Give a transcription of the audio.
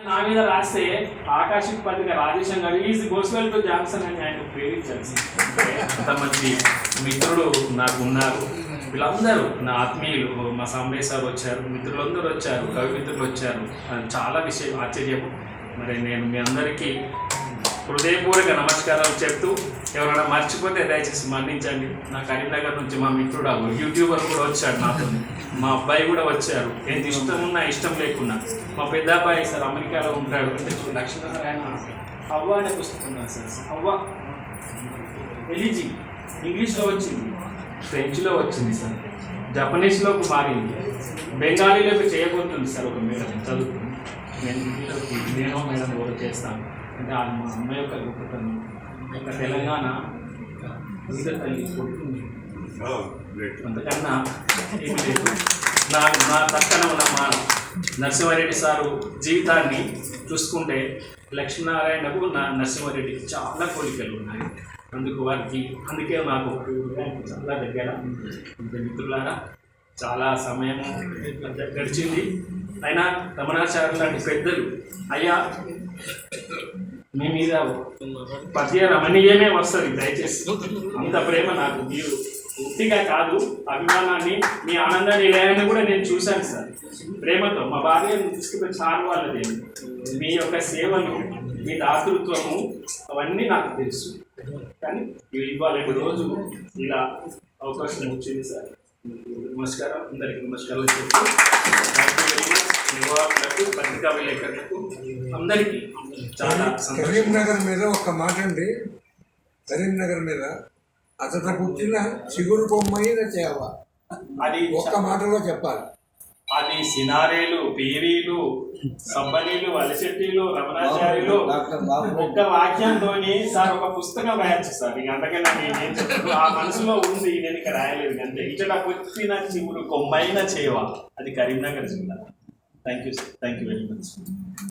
నా మీద రాస్తే ఆకాశిక్ పత్రిక రాజేశం గారు ఈజ్ గోస్వెల్ టు జాన్సన్ అని ఆయన ప్రేరించారు. అంత మంచి మిత్రుడు నాకు ఉన్నారు. వీళ్ళందరూ నా ఆత్మీయులు, మా సాంబయ్య సార్ వచ్చారు, మిత్రులందరూ వచ్చారు, కవి మిత్రులు వచ్చారు. చాలా విషయం ఆశ్చర్యం. మరి నేను మీ అందరికీ హృదయపూర్వక నమస్కారాలు చెప్తూ ఎవరైనా మర్చిపోతే దయచేసి మన్నించండి. నా కరీంనగర్ నుంచి మా మిత్రుడు యూట్యూబర్ కూడా వచ్చాడు నాతో, మా అబ్బాయి కూడా వచ్చారు. ఏంటి ఇష్టం ఉన్నా ఇష్టం లేకున్నా. మా పెద్ద అబ్బాయి సార్ అమెరికాలో ఉంటాడు. అంటే లక్ష్మీనారాయణ అవ్వ అనే పుస్తకం సార్. అవ్వ ఎలిజీ ఇంగ్లీష్లో వచ్చింది, ఫ్రెంచ్లో వచ్చింది సార్, జపనీస్లోకి మారింది, బెంగాలీలోకి చేయబోతుంది సార్ ఒక మేడం చదువుతుంది. నేను హిందీలోకి నేను మేడం కూడా చేస్తాను. అంటే అది మా అమ్మ యొక్క గొప్పతనం. ఒక తెలంగాణ ఈత తల్లి కొడుతుంది, అంతకన్నా ఏమి లేదు. నా పక్కన ఉన్న మా నరసింహారెడ్డి సారు జీవితాన్ని చూసుకుంటే లక్ష్మీనారాయణకు నరసింహారెడ్డికి చాలా కోరికలు ఉన్నాయి. అందుకే నాకు చాలా దగ్గర మిత్రులారా చాలా సమయం గడిచింది. అయినా రమణాచార్య లాంటి పెద్దలు అయ్యా మీ మీద పద్య రమణీయమే వస్తుంది, దయచేసి అంత ప్రేమ నాకు. మీరు పూర్తిగా కాదు, అభిమానాన్ని, మీ ఆనంద నిలయాన్ని కూడా నేను చూశాను సార్. ప్రేమతో మా భార్యను తీసుకుపోయి చాలు వాళ్ళది. మీ యొక్క సేవలు, మీ దాతృత్వము అవన్నీ నాకు తెలుసు. కానీ ఇవాళ రోజు ఇలా అవకాశం వచ్చింది సార్. నమస్కారం, అందరికీ నమస్కారాలు చెప్తూ నిర్వాహకులకు, పత్రికా విలేకరులకు అందరికీ చాలా. కరీంనగర్ మీద ఒక మాట అండి. కరీంనగర్ మీద అతట పుట్టిన చిగురు కొమ్మైన చేవ, అది ఒక్క మాటలో చెప్పాలి. అది సినారేలు, పీరీలు, సబ్బనీలు, అలచెట్టీలు, రమణాచార్యులు ఒక్క వాక్యంతో సార్ ఒక పుస్తకం రాయచ్చు సార్. ఇక అందుకని నేనేం చెప్తాను, ఆ మనసులో ఉంది, నేను ఇక రాయలేదు అంతే. ఇట్లా పుట్టిన చిగురు కొమ్మైన చేవ, అది కరీంనగర్ జిల్లా. Thank you sir, thank you very much.